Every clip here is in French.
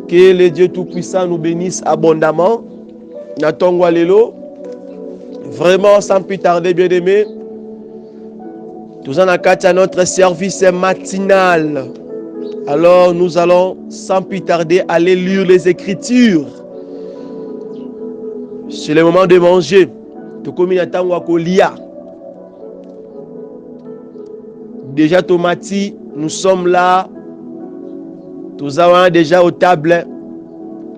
Que le Dieu Tout-Puissant nous bénisse abondamment. Natongwa lelo. Vraiment, sans plus tarder, bien-aimés, nous en avons notre service matinal. Alors, nous allons sans plus tarder aller lire les Écritures. C'est le moment de manger. Déjà, Tomati, nous sommes là. Nous avons déjà aux tables.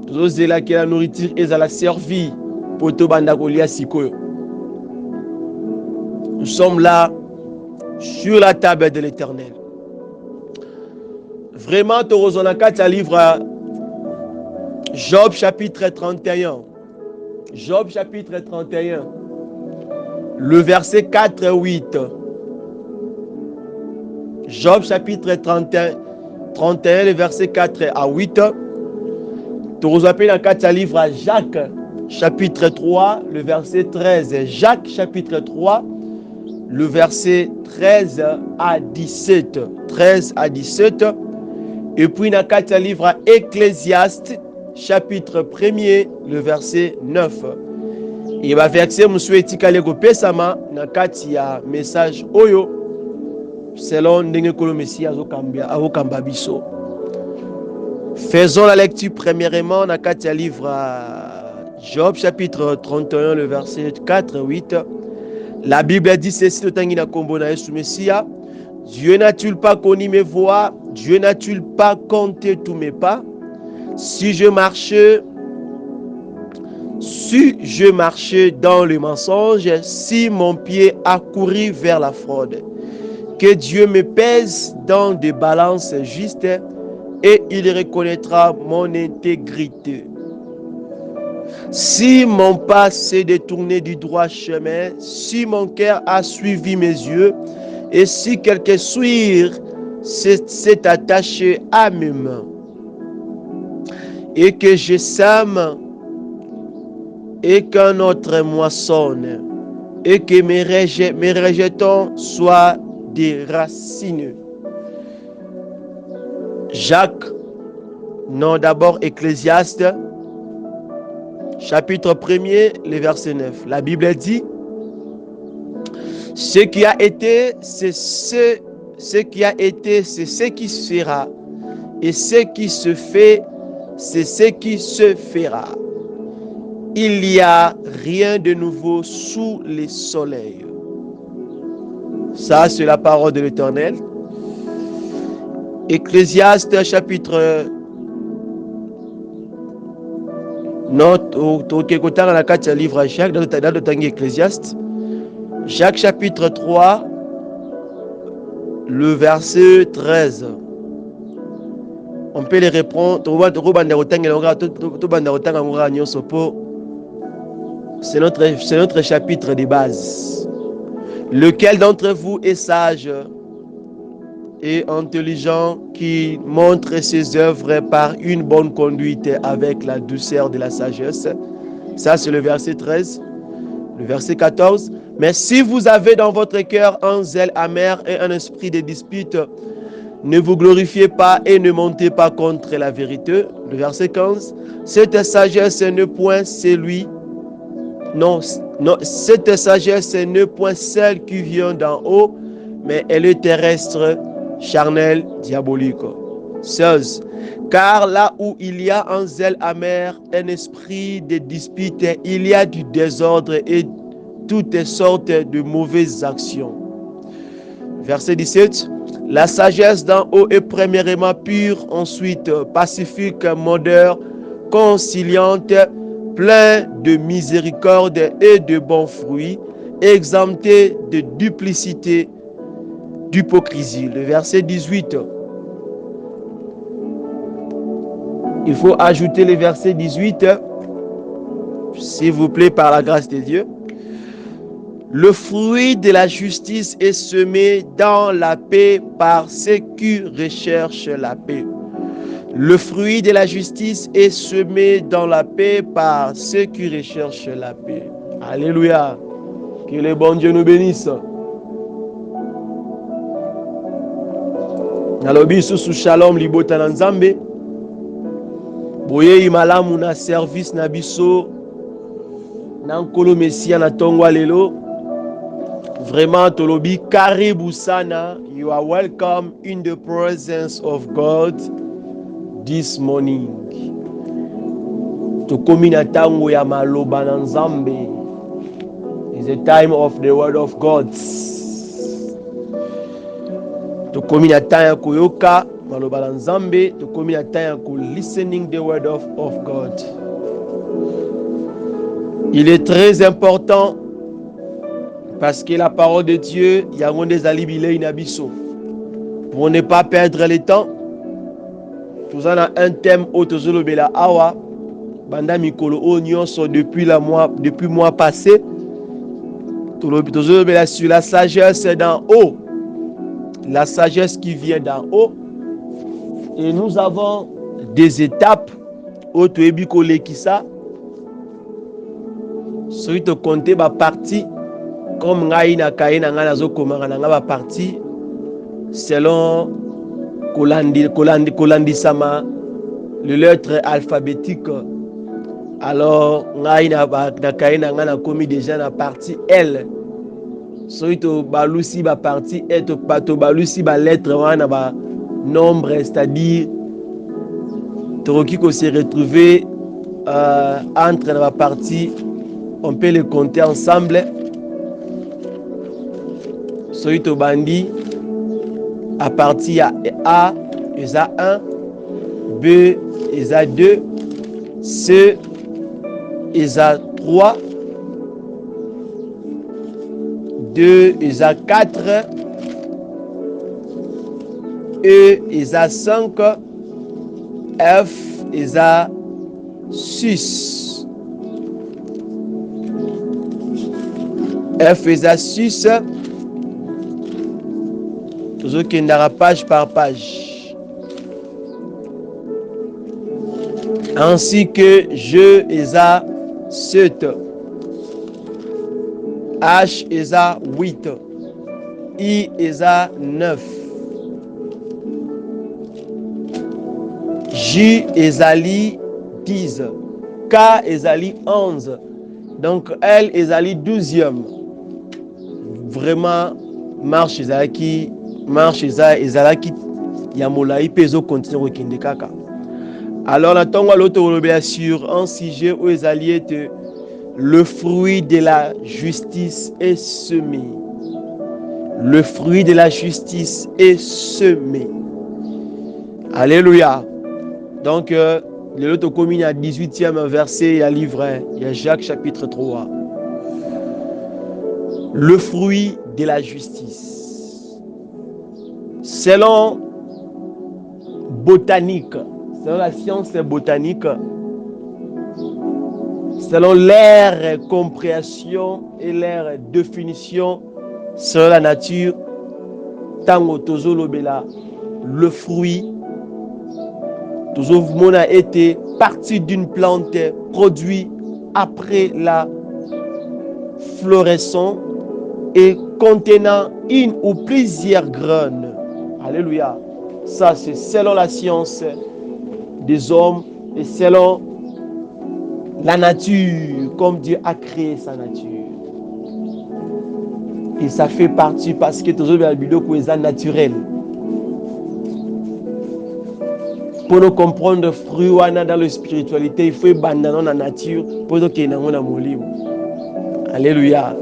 Nous avons là que la nourriture est à la servie pour tout bandakolia sikoyo. Nous sommes là sur la table de l'Éternel. Vraiment, Torozonakata livre Job chapitre 31. Job chapitre 31. Le verset 4-8. Job chapitre 31, le verset 4 à 8. Torozonakata livre Jacques chapitre 3, le verset 13. Jacques chapitre 3. Le verset 13 à 17. 13 à 17. Et puis, dans le livre Ecclésiaste, chapitre 1er, le verset 9. Et le verset, je souhaite que vous pesama dans le message Oyo, selon le Messie Azokamba Biso. Faisons la lecture premièrement dans le livre Job, chapitre 31, le verset 4 8. La Bible dit ceci, Dieu n'a-t-il pas connu mes voies? Dieu n'a-t-il pas compté tous mes pas? Si je marchais dans le mensonge, si mon pied a couru vers la fraude, que Dieu me pèse dans des balances justes et il reconnaîtra mon intégrité. Si mon pas s'est détourné du droit chemin, si mon cœur a suivi mes yeux, et si quelque souillure s'est attaché à mes mains, et que je sème, et qu'un autre moissonne, et que mes rejetons soient déracinés. Jacques, non d'abord Ecclésiaste, chapitre 1er, le verset 9. La Bible dit, ce qui a été, c'est ce qui sera. Et ce qui se fait, c'est ce qui se fera. Il n'y a rien de nouveau sous le soleil. Ça, c'est la parole de l'Éternel. Ecclésiaste, chapitre livre Jacques, dans le temps Ecclésiaste, Jacques chapitre 3, le verset 13. On peut les répondre. C'est notre chapitre de base. Lequel d'entre vous est sage et intelligent qui montre ses œuvres par une bonne conduite avec la douceur de la sagesse? Ça, c'est le verset 13. Le verset 14. Mais si vous avez dans votre cœur un zèle amer et un esprit de dispute, ne vous glorifiez pas et ne montez pas contre la vérité. Le verset 15. Cette sagesse n'est point celui. Non, cette sagesse n'est point celle qui vient d'en haut, mais elle est terrestre, charnelle, diabolique. 16. Car là où il y a un zèle amer, un esprit de dispute, il y a du désordre et toutes sortes de mauvaises actions. Verset 17. La sagesse d'en haut est premièrement pure, ensuite pacifique, modère, conciliante, plein de miséricorde et de bons fruits, exempté de duplicité, d'hypocrisie. Le verset 18. Il faut ajouter le verset 18, s'il vous plaît, par la grâce de Dieu. Le fruit de la justice est semé dans la paix par ceux qui recherchent la paix. Le fruit de la justice est semé dans la paix par ceux qui recherchent la paix. Alléluia. Que le bon Dieu nous bénisse. Nalobi sous shalom libota na nzambe. boye malamu na service na biso na nkolo Mesia na tongwa lelo. Vraiment tolobi karibu sana. You are welcome in the presence of God this morning. Tokomi na tango ya maloba na Nzambe. It's a time of the word of God. Tokomi na tango ya koyoka maloba na Nzambe. Tokomi na tango ya ko listening the word of God. Il est très important parce que la parole de Dieu, yango ndezali bilei na biso. Pour ne pas perdre le temps, nous avons un thème autozolobela awa banda mikolo o nyonso depuis mois passé. Tozolobela sur la sagesse d'en haut, la sagesse qui vient d'en haut. Et nous avons des étapes au toyebi kolekisa. Soki to compter ba partie comme ngai na kaina ngana zo komanga na ba partie selon kolandi sama le lettre alphabétique. Alors ngai na kaina ngana komi déjà na partie L. Soki to balusi ba partie E to balusi ba lettre wana ba nombre, c'est-à-dire toki ko se retrouver entre la partie, on peut les compter ensemble. Soki to bandi à partir A, ils a 1, B, ils a 2, C, ils a 3, 2, ils a 4, E, ils a 5, F, ils a 6. F, ils a 6. Toujours qu'il n'y aura page par page. Ainsi que je, ils a 7. H, ils a 8. I, ils a 9. J, ezali 10. K, ezali 11. Donc L, ezali 12e. Vraiment, marche ezalaki ya molai pezo continue kokende kaka. Alors na tongo l'auto sur un sujet où ezali ete le fruit de la justice est semé. Le fruit de la justice est semé. Alléluia. Donc, le lot commune à 18e verset, il y a livre, il y a Jacques chapitre 3. Le fruit de la justice. Selon botanique, selon la science botanique, selon leur compréhension et leur définition, selon la nature, tango tozolobela, le fruit toujours a été partie d'une plante produit après la floraison et contenant une ou plusieurs graines. Alléluia. Ça, c'est selon la science des hommes et selon la nature, comme Dieu a créé sa nature. Et ça fait partie parce que toujours la vidéo est naturel. Pour nous comprendre le fruit dans la spiritualité, il faut abandonner la nature pour que nous ayons. Alléluia.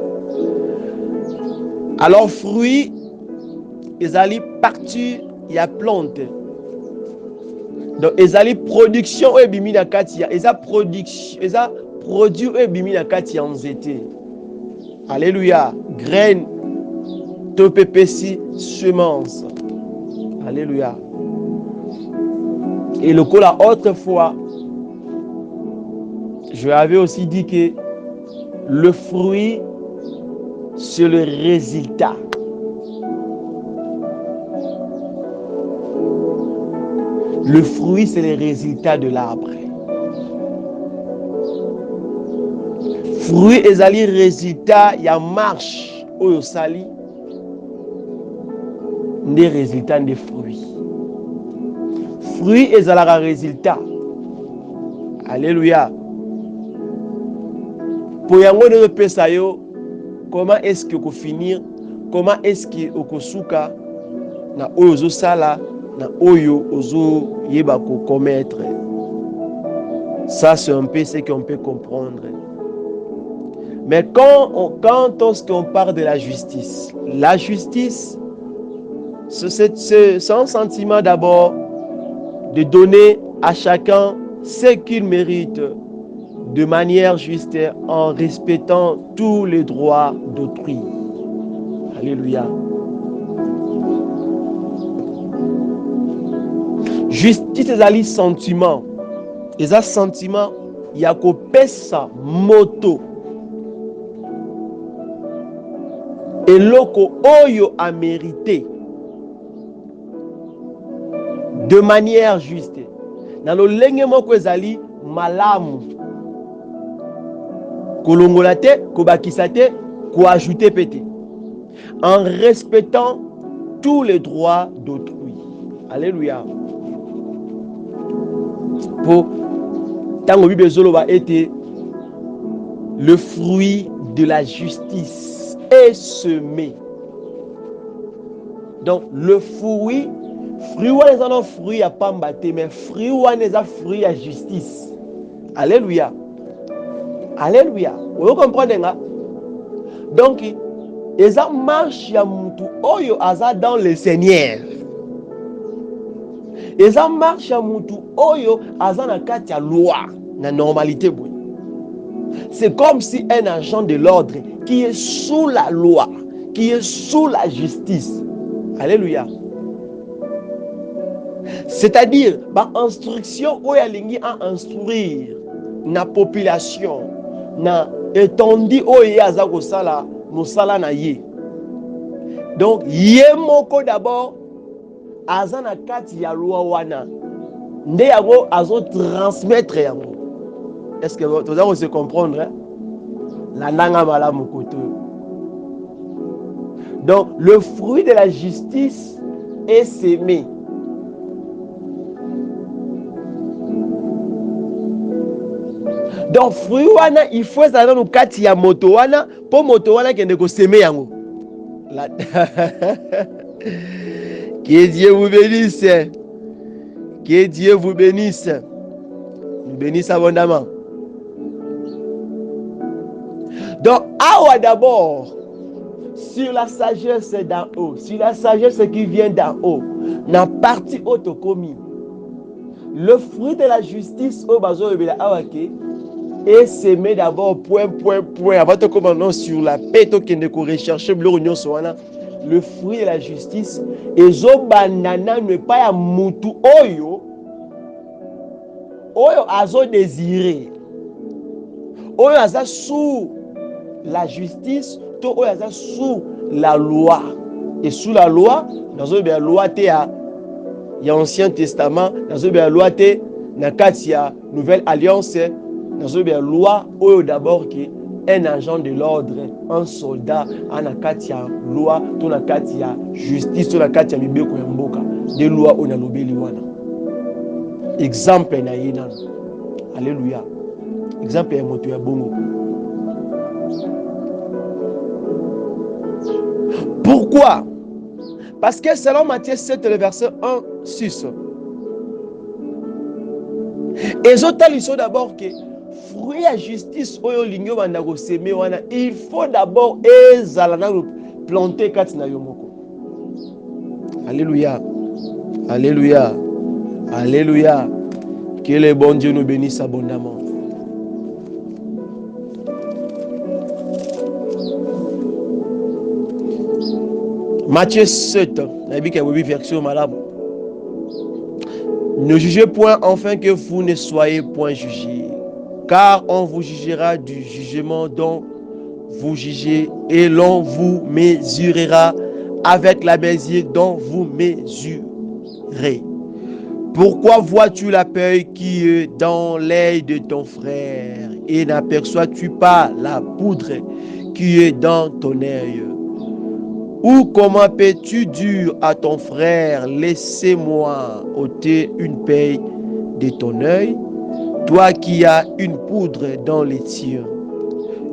Alors, fruit, ils allaient partir, il y a plante. Donc, ils allaient production et bimi na katia. Ils a production, ils a produit et bimi na katia en zété. Alléluia. Graines, topépési, semence. Alléluia. Et le coup là, autrefois, je avais aussi dit que le fruit, c'est le résultat. Le fruit, c'est le résultat de l'arbre. Fruit et ali résultat, il y a marche au sali, des résultats des fruits. Fruit et ala résultat. Alléluia. Pour yango ne pesa yo, comment est-ce que vous finir? Comment est-ce que vous souka na oyo sala na oyo ozo yeba ko commettre? Ça c'est un peu ce qu'on peut comprendre. Mais quand on parle de la justice c'est un sentiment d'abord de donner à chacun ce qu'il mérite de manière juste en respectant tous les droits d'autrui. Alléluia. Justice ezali sentiment. Eza sentiment ya kopesa moto eloko oyo a mérité de manière juste. Na lolenge moko ezali malamu. Kolongola te, kobakisa te, ko ajouter pété. En respectant tous les droits d'autrui. Alléluia. Pour tango Bible zoloba était le fruit de la justice est semé. Donc le fruit wana eza fruit ya pamba te, mais fruit wana eza fruit ya justice. Alléluia. Alléluia. Vous comprenez nga? Donc eza marche ya mutu oyo aza dans le Seigneur. Eza marche ya mutu oyo aza na kati ya loi na normalité boy. C'est comme si un agent de l'ordre qui est sous la loi, qui est sous la justice. Alléluia. C'est-à-dire, ba instruction oyo alingi a instruire na population, na étendue oyo aza kosala mosala na ye. Donc, ye moko d'abord aza na kati ya loi wana. Nde yango azo transmettre yango. Est-ce que vous allez se comprendre? Hein? La nanga malamu koto. Donc, le fruit de la justice est sémé. Donc, fruit wana, il faut ça dans le kati ya moto wana, pour moto wana qui ne ko sémé yango. Que Dieu vous bénisse. Que Dieu vous bénisse. Nous bénisse abondamment. Donc, awa d'abord, sur la sagesse d'en haut, sur la sagesse qui vient d'en haut, na partie autocommis, le fruit de la justice au bazo ebela awake est semé d'abord point. Avant de commencer sur la paix, qui ne rechercher le fruit de la justice, et zo banana ne pas ya mutu oyo azo désiré, oyo aza sous la justice, to oyo aza sous la loi. Et sous la loi, dans la loi te ya Ancien Testament, dans la loi te na kati ya Nouvelle Alliance, dans la loi oyo d'abord qui un agent de l'ordre, un soldat, en kati ya loi, to na kati ya justice, to na kati ya mibeko ya mboka, de loi on a lobeli wana. Exemple na yena. Alléluia. Exemple ya moto ya bongo. Pourquoi? Parce que selon Matthieu 7, le verset 1, 6, et autres ils sont d'abord que fruit à justice oyo lingyo bandako seme wana, il faut d'abord ezala na planter kati na yo moko. Alléluia. Alléluia. Alléluia. Que le bon Dieu nous bénisse abondamment. Matthieu 7, version malade. Ne jugez point enfin que vous ne soyez point jugés, car on vous jugera du jugement dont vous jugez, et l'on vous mesurera avec la mesure dont vous mesurez. Pourquoi vois-tu la paille qui est dans l'œil de ton frère et n'aperçois-tu pas la poudre qui est dans ton œil? Ou comment peux-tu dire à ton frère, laissez-moi ôter une paille de ton œil, toi qui as une poudre dans les tiens.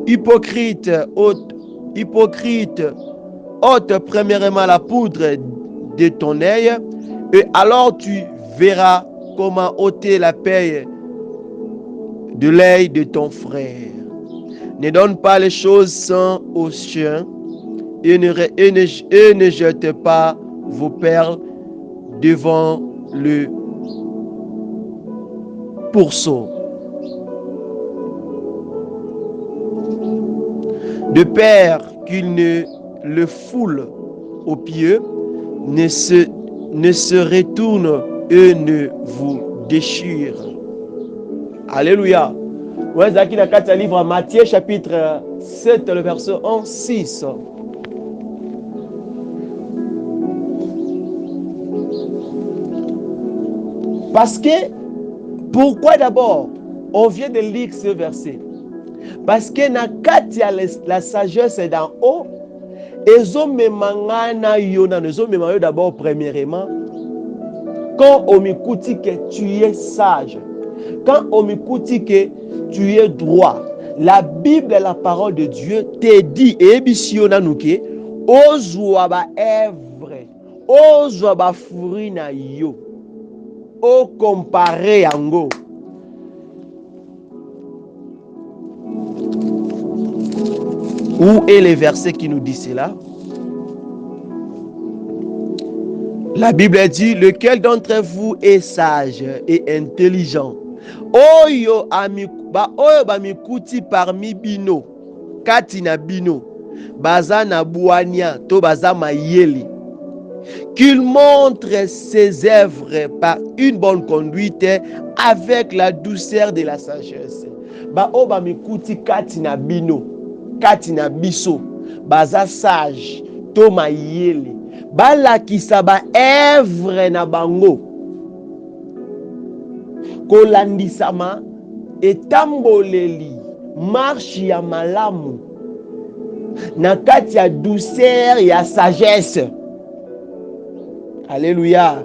Hypocrite, ôte premièrement la poudre de ton œil, et alors tu verras comment ôter la paille de l'œil de ton frère. Ne donne pas les choses saines aux chiens, et ne jetez pas vos perles devant le pourceau, de peur qu'il ne le foule aux pieds, ne se retourne et ne vous déchire. Alléluia. Ouais, Zaki na kati ya livre Matthieu chapitre 7, le verset 11-6. Parce que, pourquoi d'abord on vient de lire ce verset? Parce que na kati ya la sagesse d'en haut, ezomemanga yo na ezomema yo d'abord premièrement, quand on m'écoute que tu es sage, quand on m'écoute que tu es droit, la Bible, la parole de Dieu te dit, et ebisiona nuke, ozwa ba œuvre, ozwa ba fruit na yo, o comparé yango. Où est le verset qui nous dit cela? La Bible dit, lequel d'entre vous est sage et intelligent? Oyo bamikuti parmi bino, kati na bino, baza na buania, to baza mayeli, qu'il montre ses œuvres par une bonne conduite avec la douceur de la sagesse. O bamikuti kati na bino, kati na biso, baza sage, to mayeli, balakisa ba œuvre na bango, kolandisama etamboleli marche ya malamu na kati ya douceur ya sagesse. Alléluia,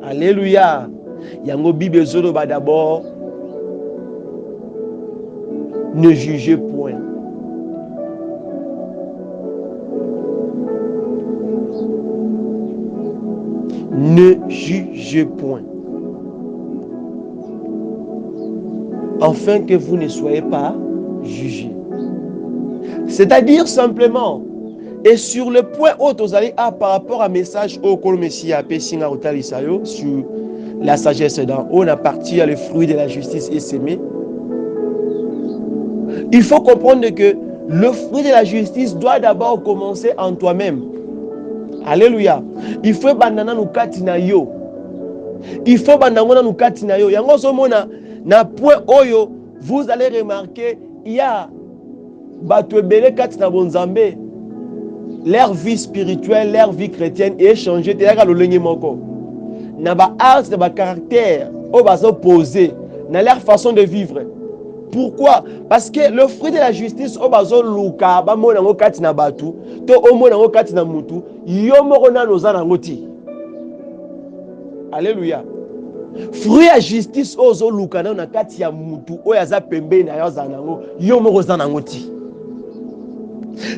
alléluia. Yango Bible ezoloba d'abord, ne jugez point. Ne jugez point, afin que vous ne soyez pas jugés. C'est-à-dire simplement, et sur le point où vous allez par rapport à message au Messie a Pessinga Otalisayo sur la sagesse d'en haut, la partie le fruit de la justice est sémé. Il faut comprendre que le fruit de la justice doit d'abord commencer en toi-même. Alléluia. Il faut banana nous katina yo. Il faut banana nous katina yo. Yango somona na point oyo, vous allez remarquer, il y a bato ebele katina bonzambe. Leur vie spirituelle, leur vie chrétienne est changée. Teyaka lolenge moko. Na ba art, na ba caractère, o bazo poser, na leur façon de vivre. Pourquoi? Parce que le fruit de la justice, o bazo luka, ba mona ngo katina batu, to o mona ngo katina mutu, yo moko na nozana ngoti. Alléluia. Fruit à justice ozo luka na kati ya mutu, o yaza pembe na yo zanango, yo moko zana ngoti.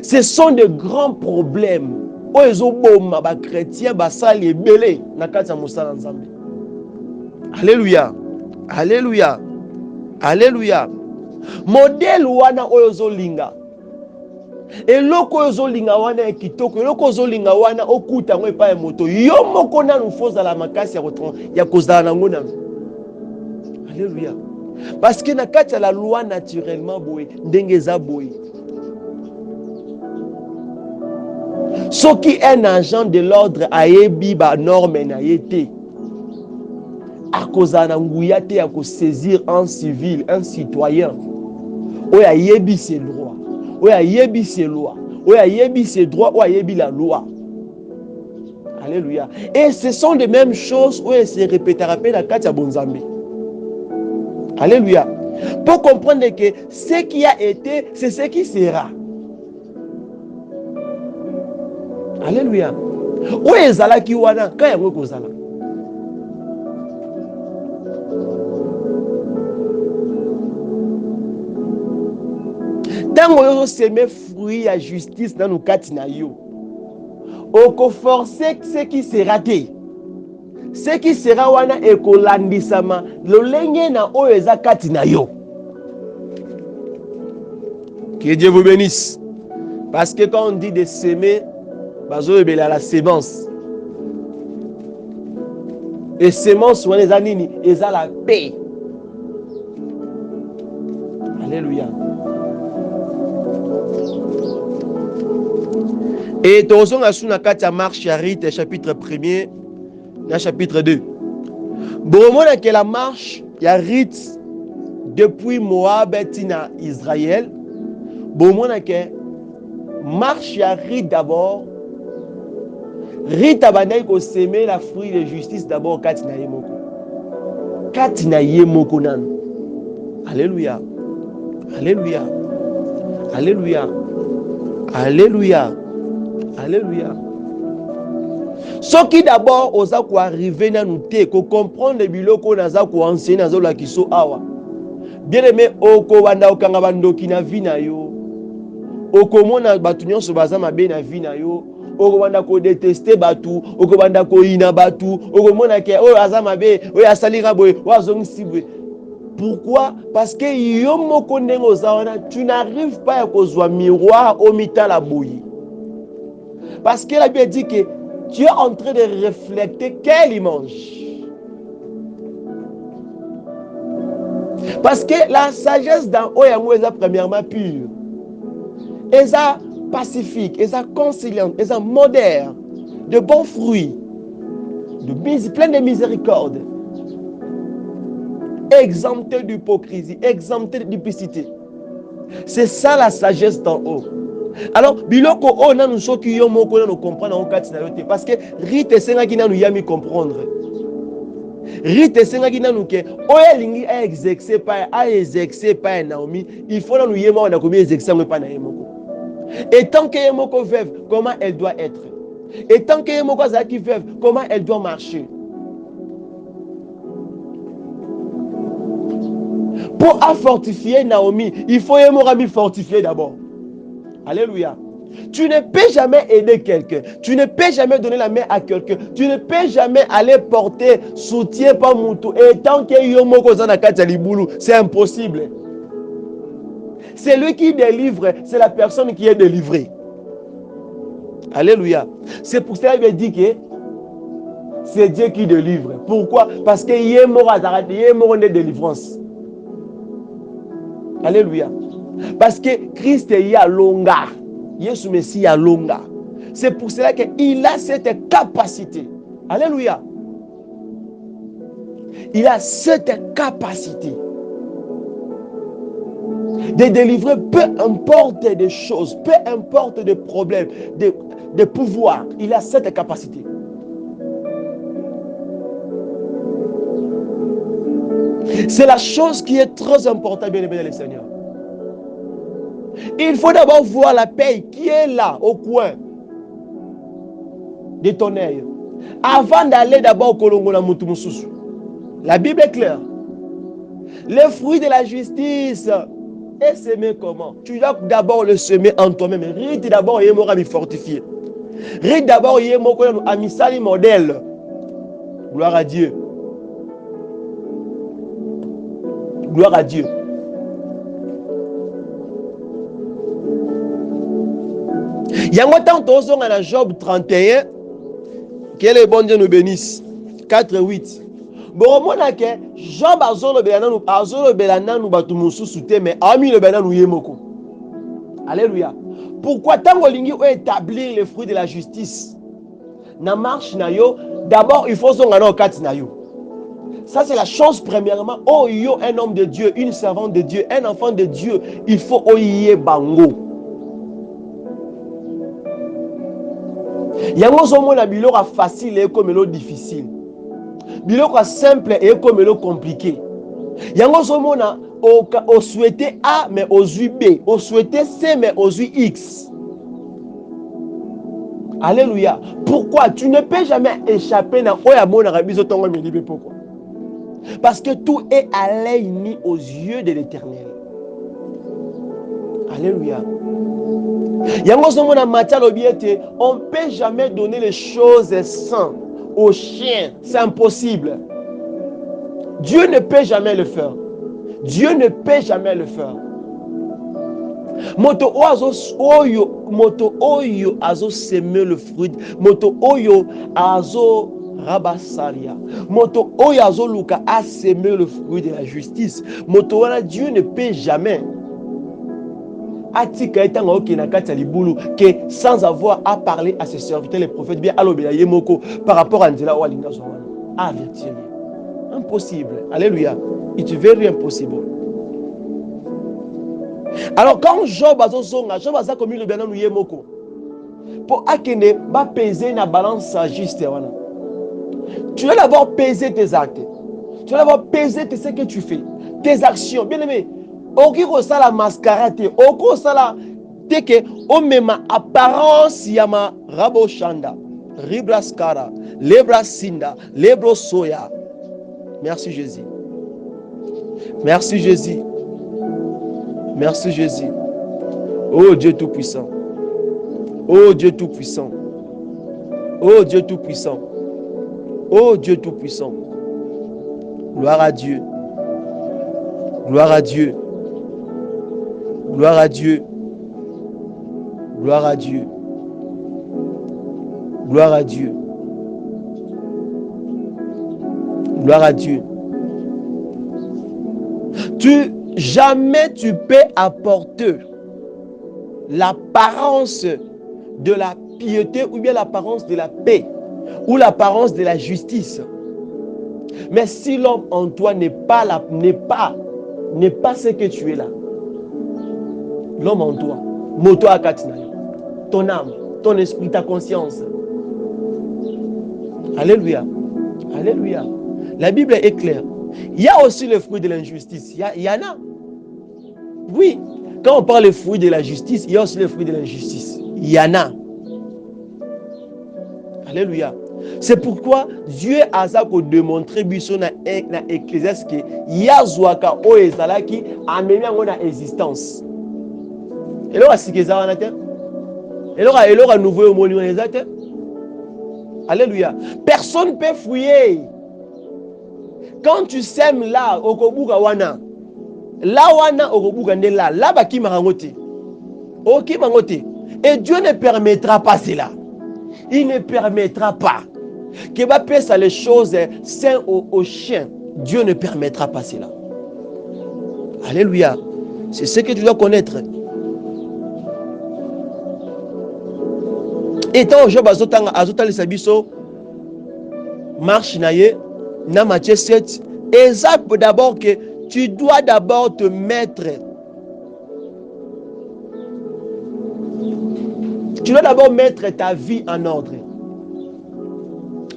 Ce sont de grands problèmes. Ozo boma ba chrétien ba sali ebele na kati ya musala nzambe. Alléluia. Alléluia. Alléluia. Modèle wana ozo linga. Eloko ozo linga wana ekitoko, eloko ozo linga wana okuta ngo epa ya moto. Yo moko na nufoza la makasi ya kozala nango na. Alléluia. Parce que na kati ya la loi naturellement boye, ndenge eza boye. Ce qui est un agent de l'ordre ayebi ba norme na yete. A kozana nguya te a saisir un civil, un citoyen. Oya yebi ses droits. Oya yebi ses lois. Oya yebi ses droits, oya yebi la loi. Alléluia. Et ce sont les mêmes choses où se répétera la katia bonzambe. Alléluia. Pour comprendre que ce qui a été, c'est ce qui sera. Alléluia. Où est Zala qui wana quand yango kozala? tant que semer fruit à justice dans nos katina yo, oko forcer ce qui sera raté. Ce qui sera wana ekolandisama lolenge na oyo eza katina yo. Que Dieu vous bénisse. Parce que quand on dit de semer, la sémence. Et sémence, on les anini, ils ont la paix. Alléluia. Et Tozon a sous la marche à rite, chapitre 1er, chapitre 2. Bon, que la marche, il y a rite depuis Moab et Israël. Bon, que marche à rite d'abord. Rite abandai ko semer la fruit de justice d'abord katina yemoko. Katina yemoko nan. Alléluia. Alléluia. Alléluia. Alléluia. Alléluia. Ce qui d'abord osa ko arriver na nous te ko comprendre biloko naza ko enseigner nazo la kiso awa. Bien aimé oko banda okanga bandoki na vie na yo. Oko mona batu nyonso baza mabe na vie na yo. Okobanda ko détester batu, okobanda ko ina batu, okomona ke oyo azamabe, oyo asalira boye, wazongisi boye. Pourquoi? Parce que yo moko ndenge ozawana, tu n'arrives pas à kozwa miroir au mitala boye. Parce que la Bible dit que tu es en train de refléter quelle image. Parce que la sagesse dans Oyango est premièrement pure. Et ça pacifique, et ça conciliante, et ça modère, de bons fruits, plein de miséricorde, exempté d'hypocrisie, exempté de duplicité. C'est ça la sagesse d'en haut. Alors, biloko o na nous soki yo moko na nous comprendre en kati na yote parce que rite senga ki na nous yami comprendre. Rite senga ki na nous ke oya lingi a exercer pas Naomi, il faut na nous yema na komi exercer pas na yemoko. Et tant qu'elle est veuve, comment elle doit être? Et tant qu'elle est veuve, comment elle doit marcher? Pour fortifier Naomi, il faut fortifier d'abord. Alléluia. Tu ne peux jamais aider quelqu'un. Tu ne peux jamais donner la main à quelqu'un. Tu ne peux jamais aller porter soutien par Moutou. Et tant qu'il y a c'est impossible. C'est lui qui délivre, c'est la personne qui est délivrée. Alléluia. C'est pour cela qu'il dit que c'est Dieu qui délivre. Pourquoi? Parce qu'il y a mort de délivrance. Alléluia. Parce que Christ est à longa. Jésus Messie à longa. C'est pour cela qu'il a cette capacité. Alléluia. Il a cette capacité de délivrer peu importe des choses, peu importe des problèmes, des pouvoirs. Il a cette capacité. C'est la chose qui est très importante, bien aimé dans le Seigneur. Il faut d'abord voir la paix qui est là, au coin de ton œil. Avant d'aller d'abord au Kolongo na Mutu Mususu. La Bible est claire. Les fruits de la justice est semé comment? Tu dois d'abord le semer en toi-même. Rite d'abord, il m'aura fortifié. Rite d'abord, il m'aura mis modèle. Gloire à Dieu. Gloire à Dieu. Il y a un temps, dans Job 31, que le bon Dieu nous bénisse. 4-8. Bon, moi, Job a zolo belana nous batumusu soute, mais ami le belana nous yemoko. Alléluia. Pourquoi tant que lingi établir les fruits de la justice? Na marche na yo, d'abord il faut son gano kat na yo. Ça c'est la chose premièrement. Oh yo, un homme de Dieu, une servante de Dieu, un enfant de Dieu, il faut oye bango. Yango zomo na biloko facile et comme l'eau difficile. Biloko simple et comme l'eau compliqué. Yango zomo na au souhaité A mais aux B, au souhaité C mais aux X. Alléluia. Pourquoi? Tu ne peux jamais échapper na oyamo na rabizo tongo milibe pourquoi? Parce que tout est aligné aux yeux de l'Éternel. Alléluia. On ne peut jamais donner les choses saines aux chiens. C'est impossible. Dieu ne peut jamais le faire. Dieu ne peut jamais le faire. Moto oyo azo semer le fruit. Moto oyo azo rabasaria. Moto oyo azo luka a semer le fruit de la justice. Moto wana Dieu ne peut jamais. Atika etanga okina kati ya libulu que sans avoir à parler à ses serviteurs les prophètes bien alobela yemoko par rapport à nzela walinga zo wana. Avertir. Impossible. Alléluia. It is very impossible. Alors quand Job azozonga, Job aza comme le bien nous yemoko. Pour akene ba peser na balance juste wana. Tu dois d'abord peser tes actes. Tu dois d'abord peser ce que tu fais, tes actions. Bien aimé, oki ko sala mascarade, oko sala teke o mema apparence yama rabo shanda, ribraskara, lebrasinda, lebro soya. Merci Jésus. Merci Jésus. Merci Jésus. Oh Dieu Tout-Puissant. Oh Dieu Tout-Puissant. Oh Dieu Tout-Puissant. Oh Dieu Tout-Puissant. Gloire à Dieu. Gloire à Dieu. Gloire à Dieu. Gloire à Dieu. Gloire à Dieu. Gloire à Dieu. Jamais tu peux apporter l'apparence de la piété ou bien l'apparence de la paix ou l'apparence de la justice. Mais si l'homme en toi n'est pas ce que tu es là, l'homme en toi, moto akatina, ton âme, ton esprit, ta conscience. Alléluia. Alléluia. La Bible est claire. Il y a aussi le fruit de l'injustice. Il y en a. Oui. Quand on parle des fruits de la justice, il y a aussi le fruit de l'injustice. Il y en a. Alléluia. C'est pourquoi Dieu a démontré dans l'Ecclésiaste que Yazouaka o ezalaki amemi yango na existence. Et là, c'est que ça va naître. Et là, nouveau moni on exact. Alléluia. Personne ne peut fouiller. Quand tu sèmes là, okobuka wana. Là wana okobuka ne là, là baki marangote. Ok mangote. Et Dieu ne permettra pas cela. Il ne permettra pas que va passer les choses saines aux chiens. Dieu ne permettra pas cela. Alléluia. C'est ce que tu dois connaître. Et tant Job azotali sabiso marche naye na Matthieu 7 exact d'abord que tu dois d'abord te mettre. Tu dois d'abord mettre ta vie en ordre.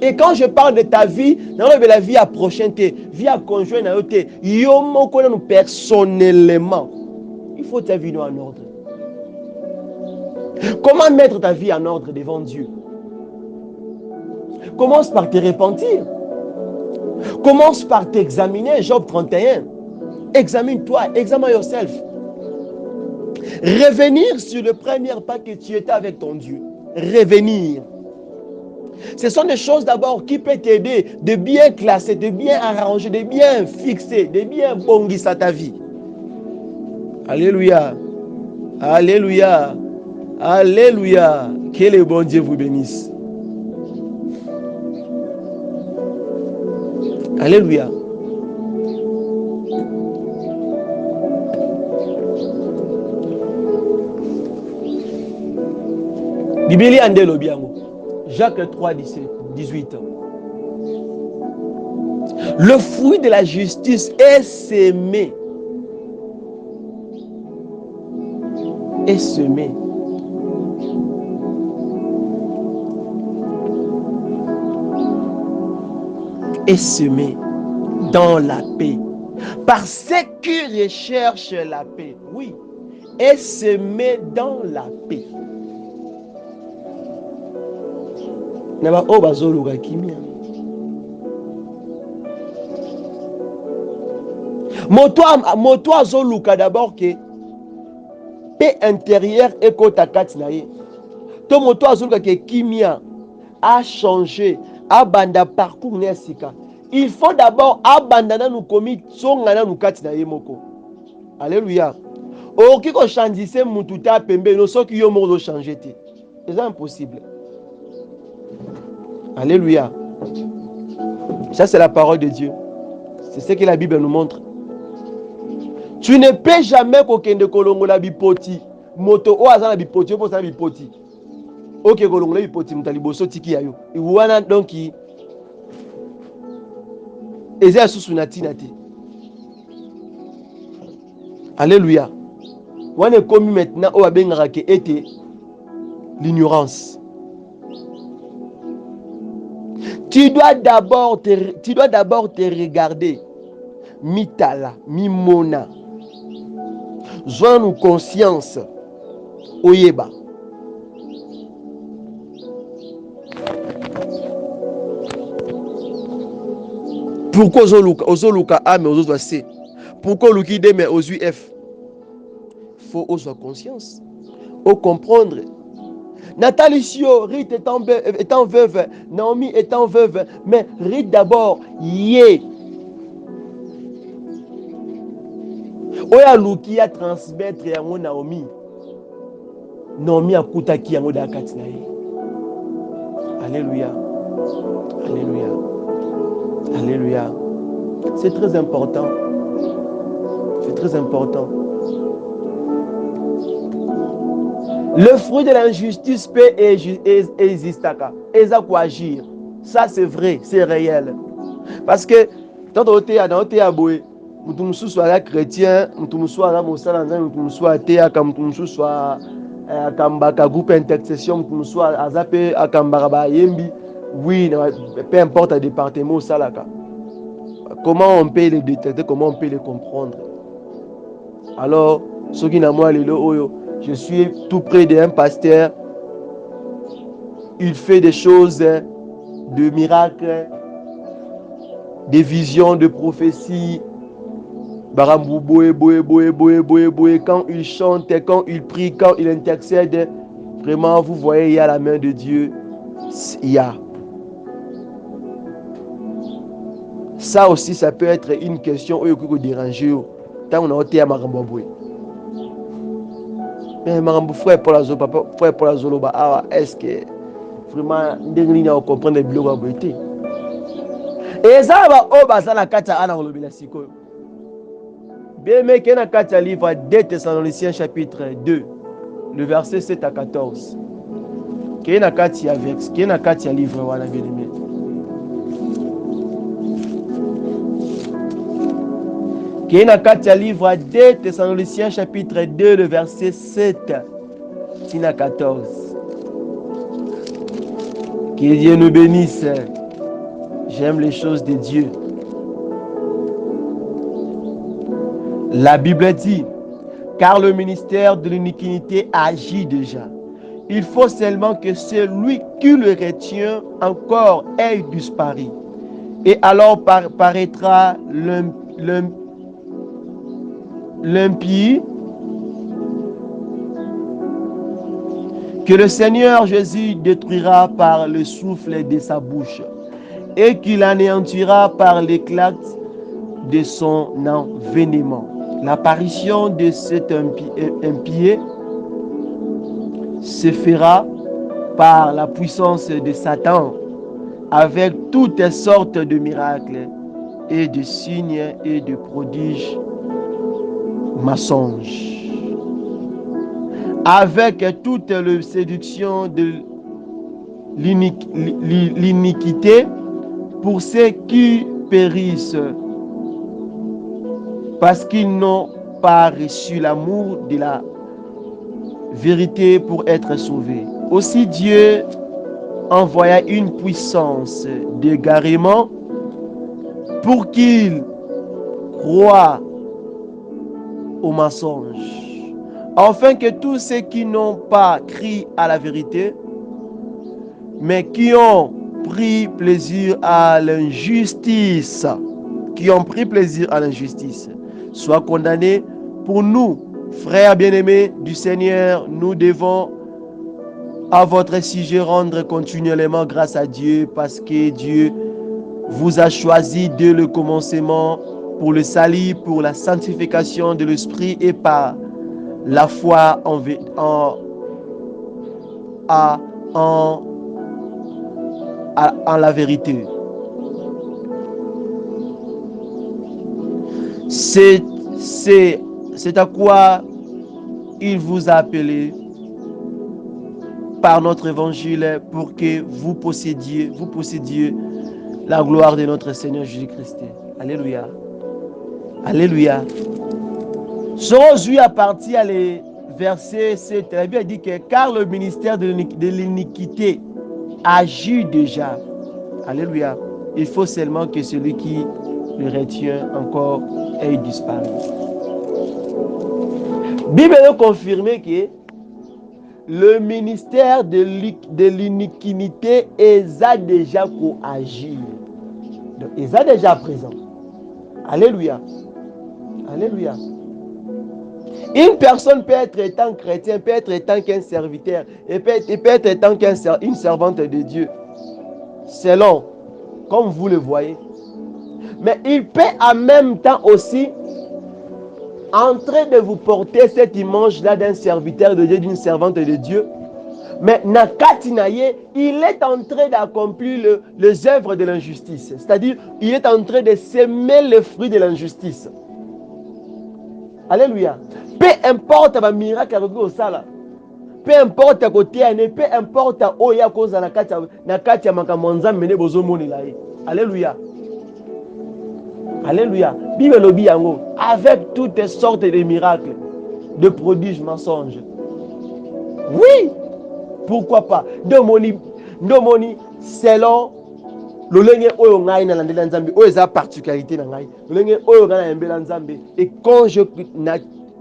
Et quand je parle de ta vie, dans la vie à prochaine, vie à conjoint, personnellement, il faut ta vie en ordre. Comment mettre ta vie en ordre devant Dieu? Commence par te repentir. Commence par t'examiner. Job 31. Examine-toi, examine yourself. Revenir sur le premier pas que tu étais avec ton Dieu. Revenir. Ce sont des choses d'abord qui peuvent t'aider de bien classer, de bien arranger, de bien fixer, de bien bongir à ta vie. Alléluia. Alléluia. Alléluia. Que le bon Dieu vous bénisse. Alléluia. Bibili andelo biango. Jacques 3, 18. Le fruit de la justice est semé. Est semé. Est semé dans la paix. Par ceux qui recherchent la paix. Oui. Est semé dans la paix. Moto azoluka d'abord que paix intérieure ekota kati na ye. To moto azoluka ke kimia a changé, abanda parcours na sika. Il faut d'abord abandana nous komi tsongana nous kati na ye moko. Alléluia. Oki ko chandise mutu ta pembe no soki yo moko changer te. C'est impossible. Alléluia. Ça c'est la parole de Dieu. C'est ce que la Bible nous montre. Tu ne peux jamais kokende kolongola bipoti. Moto o azana bipoti, o azana bipoti. Ok kolongola bipoti mutali boso tiki yayo. Iwana donc eza susu na tina te. Alléluia. Wana komi maintenant o abengaka ke ete l'ignorance. Tu dois d'abord te regarder. Mitala, mimona. Joins-nous conscience. Oyeba. Pourquoi ozoluka A mais ozoluka C? Pourquoi oluki D mais ozu F? Faut ozoa conscience. Au comprendre. Nathalie Sio, Ruth étant veuve, Naomi étant veuve, mais Ruth d'abord, yé. Oya luki a transmettre yango Naomi. Naomi a kutaki yango da kati na ye. Alléluia. Alléluia. Alléluia. C'est très important. C'est très important. Le fruit de l'injustice peut exister. Et quoi agir. Ça c'est vrai, c'est réel. Parce que tant on est aboué, nous sommes chrétiens, nous sommes mosala, nous sommes théâtre, nous sommes kambaka groupe intercession, nous sommes azapé akambaka yembi. Oui, peu importe le département salaka. Comment on peut les détecter, comment on peut les comprendre. Alors, ceux qui n'ont pas les oyo, je suis tout près d'un pasteur. Il fait des choses de miracles, des visions de prophéties. Quand il chante, quand il prie, quand il intercède, vraiment, vous voyez, il y a la main de Dieu. Il y a. Ça aussi, ça peut être une question où il faut déranger. Tant on a été à Maramboué. Mais Marambou, frère pour la Zolo, est-ce que vraiment, nous on comprend les blocs à beauté? Et ça va au bazar la carte à la Siko. Bien, mais qu'il y a un livre 2 Thessaloniciens chapitre 2, le verset 7 à 14. Qu'il y a un livre, voilà, bien aimé. Qu'il y a un livre 2 Thessaloniciens chapitre 2, le verset 7 à 14. Que Dieu nous bénisse. J'aime les choses de Dieu. La Bible dit, car le ministère de l'iniquité agit déjà. Il faut seulement que celui qui le retient encore ait disparu. Et alors paraîtra l'impie que le Seigneur Jésus détruira par le souffle de sa bouche et qu'il anéantira par l'éclat de son envénément. L'apparition de cet impie se fera par la puissance de Satan avec toutes sortes de miracles et de signes et de prodiges mensonges. Avec toute la séduction de l'iniquité pour ceux qui périssent parce qu'ils n'ont pas reçu l'amour de la vérité pour être sauvés. Aussi Dieu envoya une puissance d'égarement pour qu'ils croient au mensonge, afin que tous ceux qui n'ont pas cru à la vérité, mais qui ont pris plaisir à l'injustice, soient condamnés. Pour nous, Frères bien-aimés du Seigneur, nous devons à votre sujet rendre continuellement grâce à Dieu parce que Dieu vous a choisi dès le commencement pour le salut, pour la sanctification de l'esprit et par la foi en la vérité. C'est à quoi il vous a appelé par notre évangile pour que vous possédiez la gloire de notre Seigneur Jésus-Christ. Alléluia. Alléluia. Aujourd'hui, à partir du verset 7, la Bible dit que car le ministère de l'iniquité agit déjà. Alléluia. Il faut seulement que celui qui le retient encore ait disparu. La Bible nous confirme que le ministère de l'iniquité est déjà pour agir. Donc, il est déjà présent. Alléluia. Alléluia. Une personne peut être étant chrétien, peut être étant qu'un serviteur, et peut être étant qu'une servante de Dieu. Selon, comme vous le voyez. Mais il peut en même temps aussi en train de vous porter cette image-là d'un serviteur de Dieu, d'une servante de Dieu. Mais Nakatinaye, il est en train d'accomplir les œuvres de l'injustice. C'est-à-dire, il est en train de semer le fruit de l'injustice. Alléluia. Peu importe le miracle au sala. Peu importe côté, peu importe oya cause Nakatia makamonza mene bozo monilae. Alléluia. Alléluia. Bible lobi yango avec toutes sortes de miracles, de prodiges, mensonges. Oui. Pourquoi pas? Domoni selon lolenge oyo ngai na landela nzambe oyo eza particularité na ngai. Lolenge oyo ngai na yembela nzambe et quand je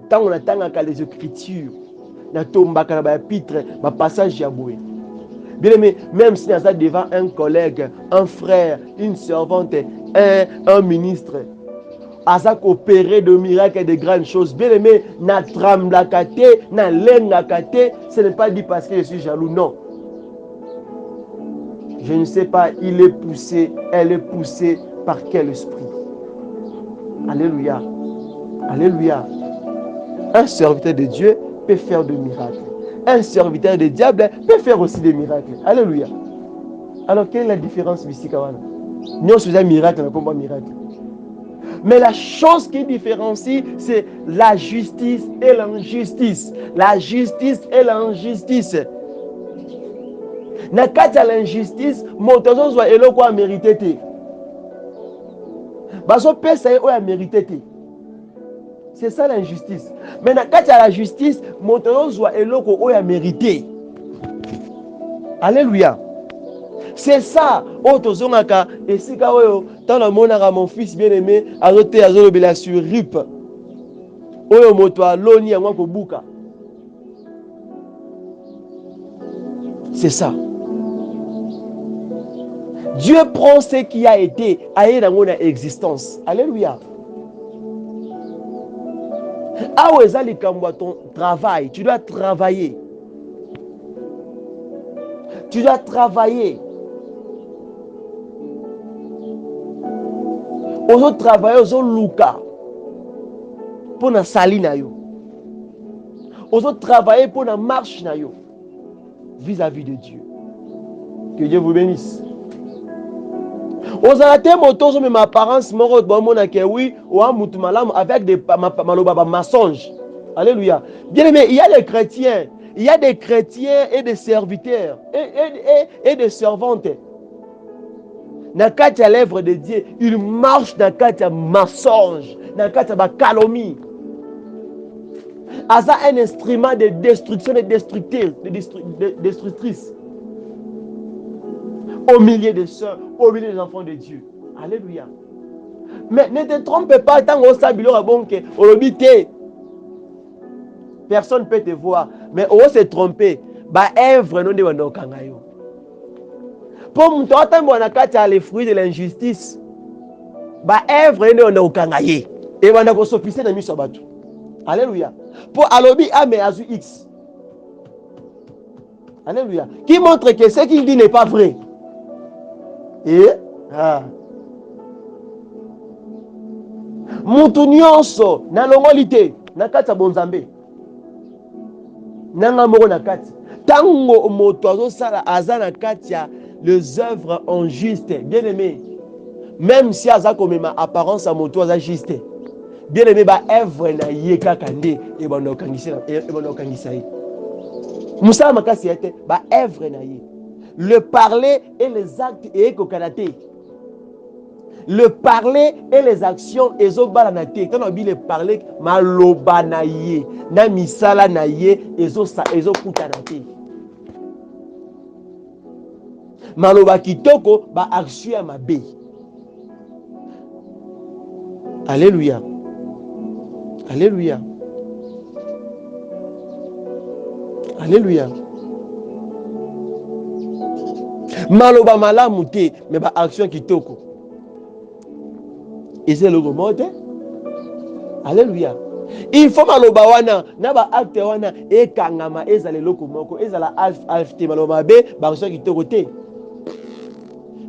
tango na tangaka les écritures na tombaka na ba épître ba passage ya boye. Bien aimé, même si nous sommes devant un collègue, un frère, une servante, un ministre, Azak opérer de miracles et de grandes choses. Bien aimé, na tremblakate, na lengakate, ce n'est pas dit parce que je suis jaloux, non. Je ne sais pas, il est poussé, elle est poussée par quel esprit. Alléluia. Alléluia. Un serviteur de Dieu peut faire des miracles. Un serviteur de diable peut faire aussi des miracles. Alléluia. Alors, quelle est la différence ici, Kawana? Nous sommes un miracle, mais pas un miracle. Mais la chose qui différencie, c'est la justice et l'injustice. La justice et l'injustice. Nakata l'injustice, montazo soit eloko a mérité te. Baso pesa o a mérité te. C'est ça l'injustice. Mais nakata la justice, montazo soit eloko o a mérité. Alléluia. C'est ça. Otozongaka esika oyo tana monaka mon fils bien-aimé azote azolobela sur rip. Oyo moto aloni yango kobuka. C'est ça. Dieu prend ce qui a été aye dans mon existence. Alléluia. Ah ouais, ça ton travail, tu dois travailler. Tu dois travailler. Aux autres travailleurs, aux autres luka pour na sali na yo. Aux autres travailler pour na marche na yo vis-à-vis de Dieu. Que Dieu vous bénisse. Aux alatés motos mais ma apparence moro bomona ke oui ou un mutumalam avec des maloba mensonges. Alléluia. Bien aimé, il y a des chrétiens, il y a des chrétiens et des serviteurs et des servantes. Nakati à l'œuvre de Dieu, il marche nakati à mensonge, nakati à calomnie. Asa un instrument de destruction et destructrice. Au milieu des sœurs, au milieu des enfants de Dieu. Alléluia. Mais ne te trompe pas, tant que ça bilo bonke, olobite. Personne ne peut te voir, mais on se tromper. Ba œuvre non de wandokangayo. Pour nous attendre les fruits de l'injustice. Ba œuvre ne wandokangaye. Et wanda ko sopise na miso batu. Alléluia. Pour alobi A mais azu X. Alléluia. Qui montre que ce qu'il dit n'est pas vrai. Et mutu nyonso na longoli te na kati ya bonzambe nanga moko na kati tango moto azosala aza na kati ya les œuvres en juste bien aimé même si aza komema apparence ya moto aza juste bien aimé ba œuvre na ye kaka nde ebanda okangisa ye musala makasi ya te ba œuvre na ye le parler et les actes eyekokana te. Le parler et les actions ezobala na te. Quand on dit le parler, maloba na ye, na misala na ye, ezokuta na te. Maloba kitoko ba action ya mabe. Alléluia. Alléluia. Alléluia. Maloba malamu te, mais ba action kitoko. Et c'est le moment. Alléluia. Il faut maloba wana na ba acte wana ekangama ezala loko moko ezala alf te maloba be ba action kitoko te.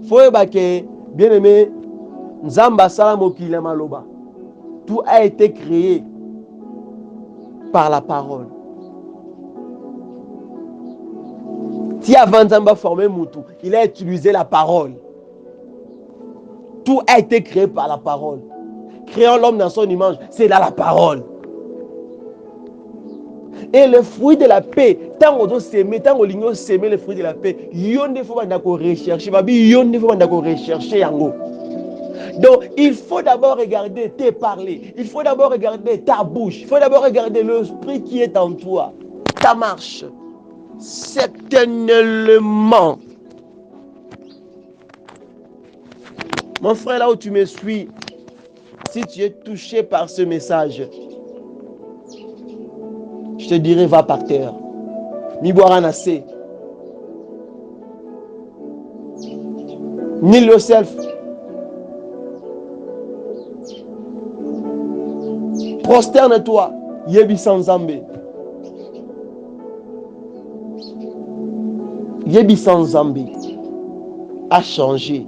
Faut ba ke bien aimé Nzamba sala mokili maloba. Tout a été créé par la parole. Si avant Nzamba formé Moutou, il a utilisé la parole. Tout a été créé par la parole. Créant l'homme dans son image, c'est dans la parole. Et le fruit de la paix, tant qu'on s'aimer, tant qu'on s'aimer le fruit de la paix, yonde faut pas rechercher, babi yonde faut pas rechercher yango. Donc, il faut d'abord regarder tes parler. Il faut d'abord regarder ta bouche. Il faut d'abord regarder l'esprit qui est en toi. Ta marche. Certainement. Mon frère, là où tu me suis, si tu es touché par ce message, je te dirais, va par terre. Ni boire un assez. Kneel yourself. Prosterne-toi. Yebi Sanzambe. Yebi Sanzambe a changé.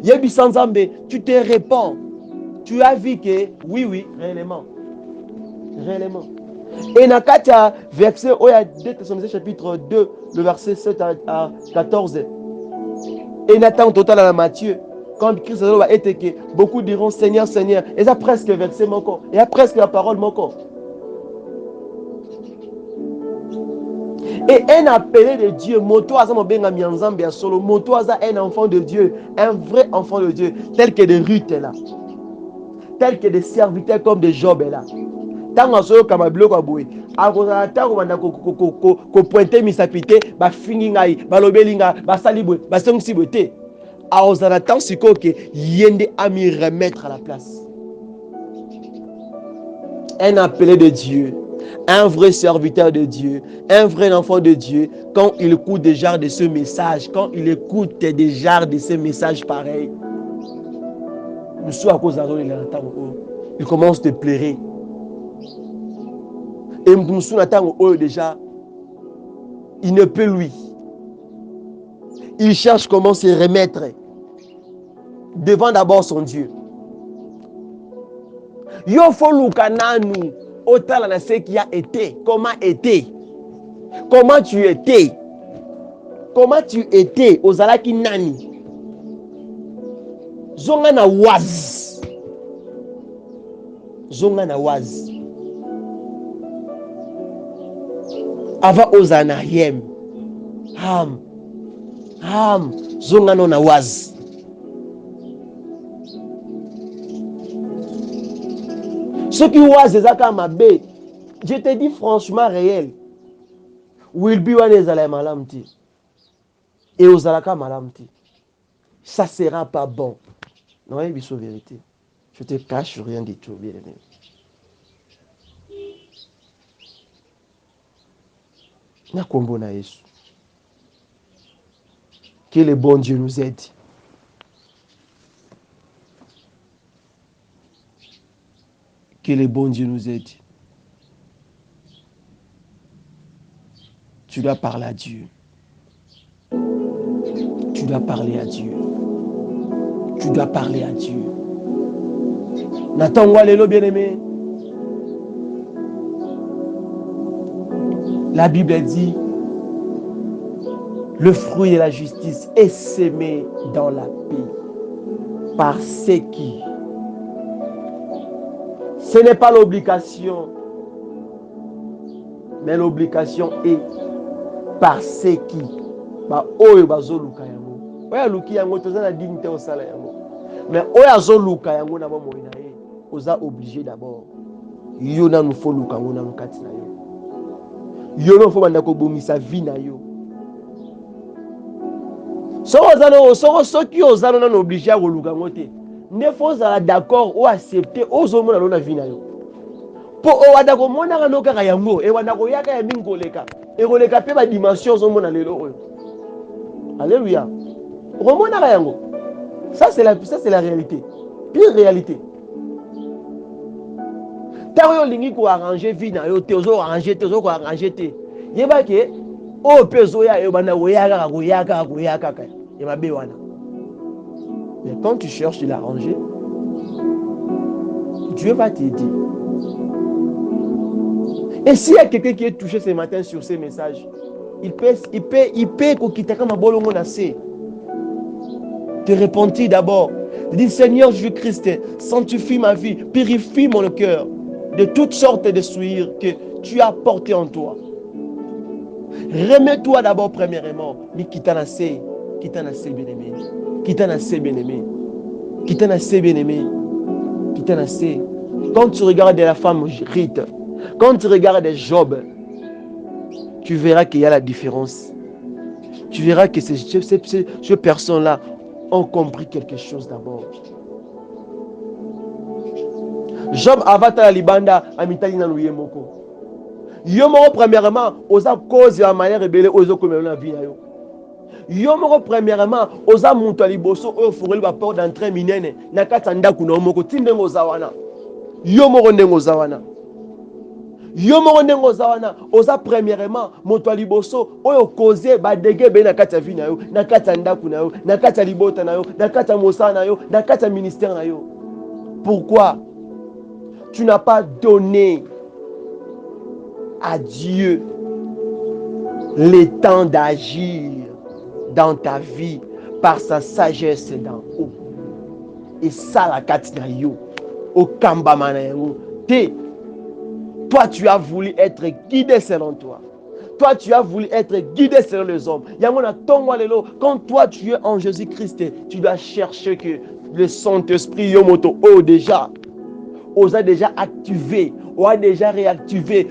Yebi Sanzambe, tu te répands. Tu as vu que, oui, réellement. Réellement. Et dans le verset, 2 Thessaloniciens chapitre 2, le verset 7 à 14. Et Nathan total à Matthieu, quand Christ a été que beaucoup diront Seigneur, Seigneur. Et ça presque le verset mon corps. Et ça presque la parole mon corps. Et un appelé de Dieu, moto aza mobenga mianzambe ya solo, moto aza un enfant de Dieu, un vrai enfant de Dieu, tel que de Ruth est là, tel que des serviteurs comme de Job est là. Tant que solo kama biloko aboye, akozala tango banda ko pointer misapité, ba fingi ngai, ba lobeli ngai, ba sali boye, ba songisi boye te. Akozala tant siko ke yende a mi remettre à la place. Un appelé de Dieu, un vrai serviteur de Dieu, un vrai enfant de Dieu, quand il écoute déjà de ce message, quand il écoute déjà de ce message pareil, il commence à te pleurer. Et déjà, il ne peut lui. Il cherche comment se remettre devant d'abord son Dieu. Yo faut lukananu autant la ce qui a été, comment était, comment tu étais, ozalaki nani, zonga na waz, avant ozana yem, zonga no na waz. Ce qui was ezaka mabe, je te dis franchement réel, will be one ezala malamti et ozalaka malamti, ça sera pas bon. Non, il y a vérité. Je te cache rien du tout, bien aimé. Na kombo na Yesu. Que le bon Dieu nous aide. Que le bon Dieu nous aide. Tu dois parler à Dieu. Tu dois parler à Dieu. Tu dois parler à Dieu. Nathan Walelo, bien-aimé. La Bible dit, le fruit de la justice est sémé dans la paix par ceux qui. Ce n'est pas l'obligation, mais l'obligation est par ceux qui. Ba oyo bazoluka yango. Oya luki yango tozana dignité au sala yango. Mais oya zoluka yango na bomo na ye. Oza obligé d'abord. Yo na nous faut luka yango na lukati na yo. Yo no faut banda ko bomisa vie na yo. Soki ozana na obligé à koluka yango te. Ne faut za d'accord ou accepter ozomona lo na vie na yo. Po o wada ko mona ka no kaka yango e wanda ko yaka ya mingi koleka. E koleka pe ba dimension ozomona lelo oyo. Alléluia. Romona yango. Ça c'est la réalité. Pire réalité. Tayo lingi ko arranger vie na yo te ozo arranger te ozo ko arranger te. Yeba ke o pezo ya yo bana goyaka ka. E mabe wana. Mais quand tu cherches de l'arranger, Dieu va t'aider. Et s'il y a quelqu'un qui est touché ce matin sur ces messages, il peut quitter comme un bolongo nassé. Te repentir d'abord. Dis Seigneur Jésus-Christ, sanctifie ma vie, purifie mon cœur de toutes sortes de souillures que tu as portées en toi. Remets-toi d'abord premièrement, mais quitte à nasser bien-aimé. Quitte à nasser bien-aimé. Quitte à nasser bien-aimé. Quitte à nasser. Quand tu regardes la femme Rite, quand tu regardes Job, tu verras qu'il y a la différence. Tu verras que ces personnes-là ont compris quelque chose d'abord. Job avata la libanda amitali na luye moko. Yo moko premièrement, oza cause ya manière rebelle ozo komela na vie na yo. Yo moko premièrement, oza muntu liboso oyo fungoli ba porte d'entrée minene na kata ndaku na moko tindengo zawana. Yo moko ndengo zawana. Yo moko ndengo zawana, oza premièrement moto liboso oyo cause ba dege be na kata vie na yo, na kata ndaku na yo, na kata libota na yo, na kata mosala na yo, na kata ministère na yo. Pourquoi tu n'as pas donné à Dieu le temps d'agir dans ta vie par sa sagesse d'en haut? Et ça la katina yo au kamba manayo te. Toi tu as voulu être guidé selon toi. Toi tu as voulu être guidé selon les hommes. Quand toi tu es en Jésus-Christ, tu dois chercher que le Saint-Esprit yomoto oh déjà a déjà activé, on a déjà réactivé.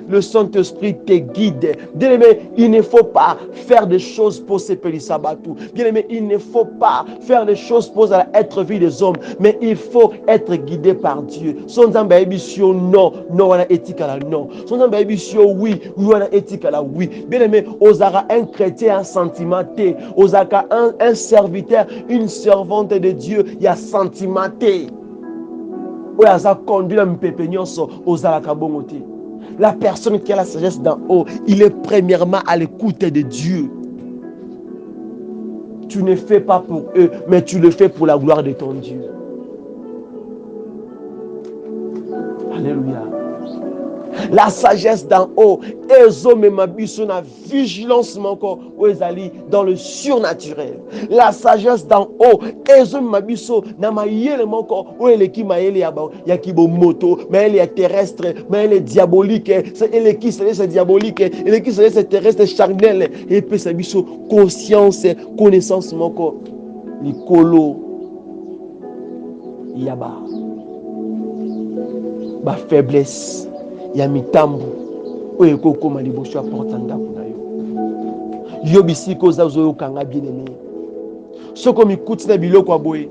Le Saint-Esprit te guide. Bien aimé, il ne faut pas faire des choses pour se payer sabatou. Bien aimé, il ne faut pas faire des choses pour être vie des hommes, mais il faut être guidé par Dieu. Son ambition non, non, on a éthique à la non. Son ambition oui, oui, on a éthique à la oui. Bien aimé, osara un chrétien, un sentimenté, osaka un serviteur, une servante de Dieu, il y a sentimenté. La personne qui a la sagesse d'en haut, il est premièrement à l'écoute de Dieu. Tu ne fais pas pour eux, mais tu le fais pour la gloire de ton Dieu. Alléluia. La sagesse d'en haut, la vigilance dans le surnaturel. La sagesse d'en haut, mais elle est terrestre, mais elle est diabolique. Elle est qui c'est diabolique, elle est qui c'est terrestre charnel. Et puis sa conscience, connaissance moko, likolo, yaba, ba faiblesse. Ya mitambo oyo kokoma liboso porta ndako na yo. Yo bisiko zazo kanga bien-aimé. Soko mikuti na biloko aboye.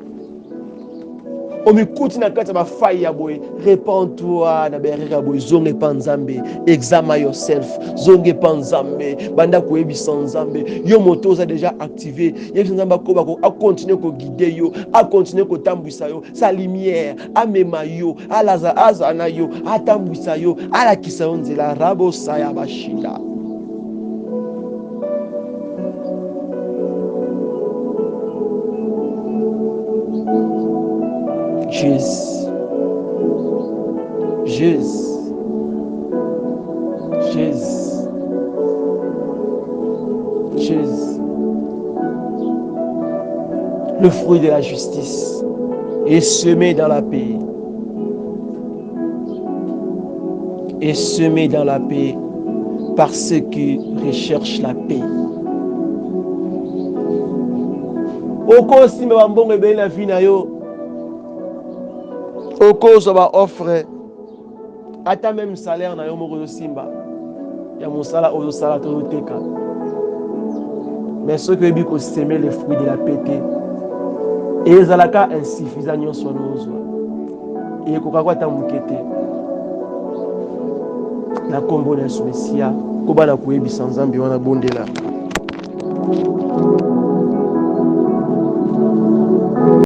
omikuti na kati ya bafai ya boye, répands-toi na bereka boye, zonge pa nzambe, examine yourself, zonge pa nzambe, banda koyebisa nzambe, yo moto oza déjà activé, yebisa nzambe akoba ko a continuer ko guider yo, a continuer ko tambwisa yo, sa lumière, amema yo, alaza azana yo, atambwisa yo, alakisa yo nzela, rabo saya bashida. Jésus, Jésus, Jésus, Jésus. Le fruit de la justice est semé dans la paix. Est semé dans la paix par ceux qui recherchent la paix. Oko simba bambongo ebeli na vie na yo. Oko zoba offre. Ata même salaire na yo moko simba. Ya mosala ozo sala to teka. Mais ceux qui veulent semer les fruits de la paix. Et ezalaka insuffisant nyonso nozwa. Et kokakwa ta mukete. Na kombo na Yesu Mesia, kobana koyebisa nzambe wana bondela.